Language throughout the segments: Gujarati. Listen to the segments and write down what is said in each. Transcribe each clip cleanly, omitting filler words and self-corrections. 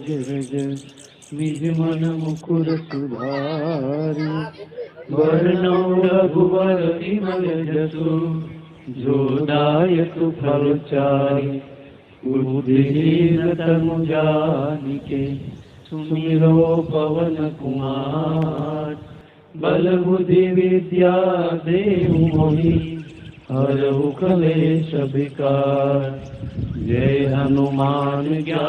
અજરજ નિજ મન મુકુર સુધારી વર્ણો રઘુવર વિમલ જસુ જોદાયક ફલચારી બુદ્ધિહીન તનુ જાનિકે સુમિરો પવન કુમાર બલ બુદ્ધિ વિદ્યા દેવ મોહિ હરહુ કલેશ વિકાર જય હનુમાન જ્ઞાન।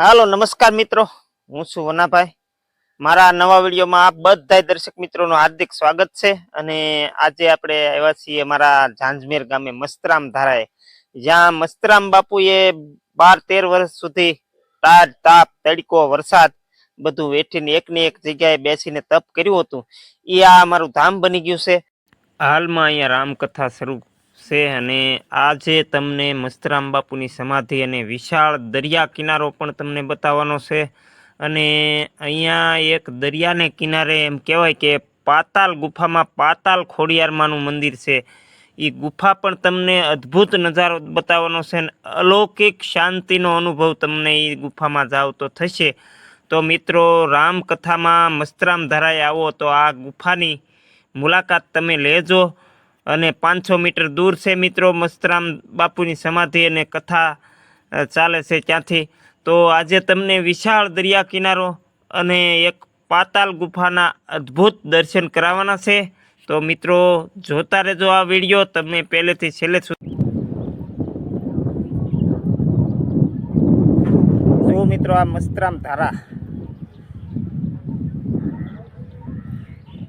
હાલો નમસ્કાર મિત્રો, હું છું વનાભાઈ। મારા નવા વિડીયોમાં આપ બધા દર્શક મિત્રોનું હાર્દિક સ્વાગત છે। અને આજે આપણે આવ્યા છીએ મારા ઝાંઝમેર ગામે મસ્તરામ ધારાએ, જ્યાં મસ્તરામ બાપુએ 12-13 વર્ષ સુધી તાજ તાપ તડકો વરસાદ બધું વેઠીને એકની એક જગ્યાએ બેસીને તપ કર્યું હતું। એ આ અમારું ધામ બની ગયું છે। હાલમાં અહીંયા રામકથા શરૂ છે અને આજે તમને મસ્તરામ બાપુની સમાધિ અને વિશાળ દરિયા કિનારો પણ તમને બતાવવાનો છે। અને અહીંયા એક દરિયાને કિનારે એમ કહેવાય કે પાતાલ ગુફામાં પાતાલ ખોડિયારમાંનું મંદિર છે। એ ગુફા પણ તમને અદ્ભુત નજારો બતાવવાનો છે, અલૌકિક શાંતિનો અનુભવ તમને એ ગુફામાં જાવ તો થશે। તો મિત્રો, રામકથામાં મસ્તરામ ધારાએ આવો તો આ ગુફાની મુલાકાત તમે લેજો। અને 500 મીટર દૂર છે મિત્રો મસ્તરામ બાપુની સમાધિ અને કથા ચાલે છે ત્યાંથી। તો આજે તમને વિશાળ દરિયા કિનારો અને એક પાતાલ ગુફાના અદ્ભુત દર્શન કરાવવાના છે। તો મિત્રો જોતા રહેજો આ વિડીયો તમે પહેલેથી છેલ્લે સુધી। જો મિત્રો, આ મસ્તરામ ધારા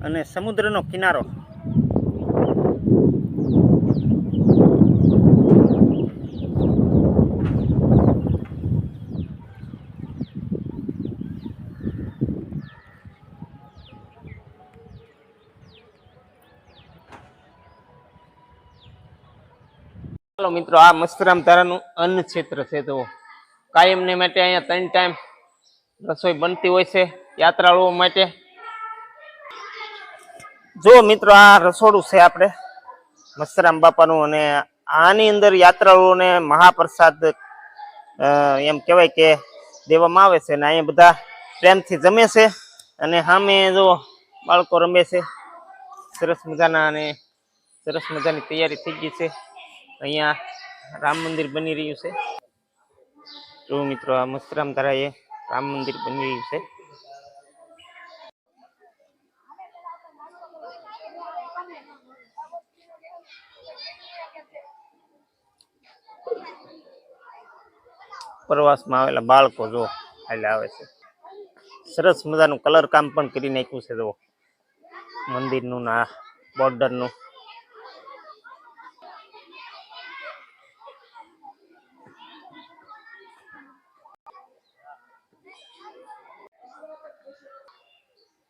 અને સમુદ્રનો કિનારો। ચાલો મિત્રો, આ મસ્તરામ ધારાનું અન્ન ક્ષેત્ર છે। તો કાયમને માટે અહીંયા 3 ટાઈમ રસોઈ બનતી હોય છે યાત્રાળુઓ માટે। જો મિત્રો, આ રસોડું છે આપણે મસ્તરામ બાપાનું, અને આની અંદર યાત્રાળુઓને મહાપ્રસાદ એમ કહેવાય કે દેવામાં આવે છે। અને અહીંયા બધા પ્રેમથી જમે છે અને સામે જો બાળકો રમે છે સરસ મજાના, અને સરસ મજાની તૈયારી થઈ ગઈ છે। અહીંયા રામ મંદિર બની રહ્યું છે। જો મિત્રો, આ મસ્તરામ ધારાએ રામ મંદિર બની રહ્યું છે। પ્રવાસમાં આવેલા બાળકો જો હાલે આવે છે, સરસ મજાનું કલર કામ પણ કરી નાખ્યું છે જો મંદિરનું ના બોર્ડરનું।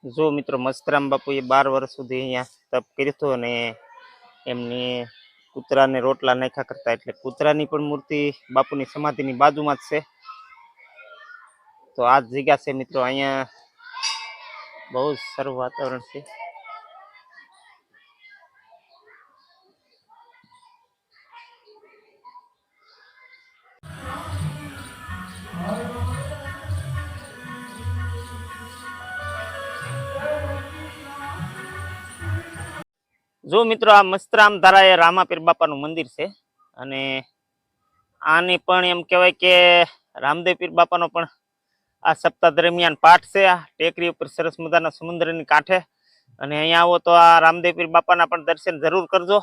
જો મિત્રો, મસ્તરામ બાપુએ 12 વર્ષ સુધી અહીંયા તપ કર્યું હતું અને એમની કૂતરાને રોટલા નાખ્યા કરતા, એટલે કૂતરાની પણ મૂર્તિ બાપુની સમાધિની બાજુમાં જ છે। તો આ જ જગ્યા છે મિત્રો, અહીંયા બહુ જ સારું વાતાવરણ છે। જો મિત્રો, આ મસ્તરામ ધારાએ રામાપીર બાપાનું મંદિર છે અને આની પણ એમ કહેવાય કે રામદેવ પીર બાપાનો પણ આ સપ્તાહ દરમિયાન પાઠ છે। આ ટેકરી ઉપર સરસ મજાના સમુદ્રની કાંઠે, અને અહીંયા આવો તો આ રામદેવ પીર બાપાના પણ દર્શન જરૂર કરજો।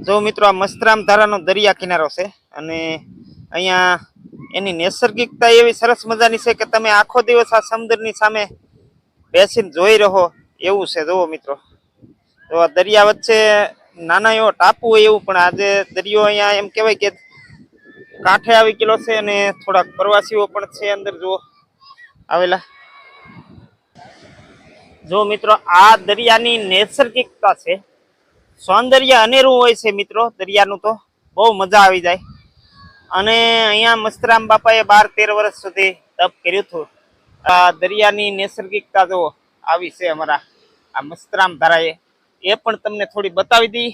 જો મિત્રો, આ મસ્તરામ ધારાનો દરિયા કિનારો છે અને અહીંયા એની નૈસર્ગિકતા એવી સરસ મજાની છે કે તમે આખો દિવસ આ સમુદ્રની સામે બેસીને જોઈ રહો એવું છે। જુઓ મિત્રો, તો આ દરિયા વચ્ચે નાના એવો ટાપુ હોય એવું, પણ આજે દરિયો અહીંયા એમ કહેવાય કે કાંઠે આવી ગયેલો છે અને થોડાક પ્રવાસીઓ પણ છે અંદર જો આવેલા। જો મિત્રો આ દરિયાની નૈસર્ગિકતા છે, સૌંદર્ય અનેરું હોય છે મિત્રો દરિયાનું, તો બહુ મજા આવી જાય. અને અહીંયા મસ્તરામ બાપાએ 12-13 વર્ષ સુધી તપ કર્યું હતું. આ દરિયાની નૈસર્ગિકતા જો આવી છે અમારા આ મસ્તરામ ધારાએ, એ પણ તમને થોડી બતાવી દી.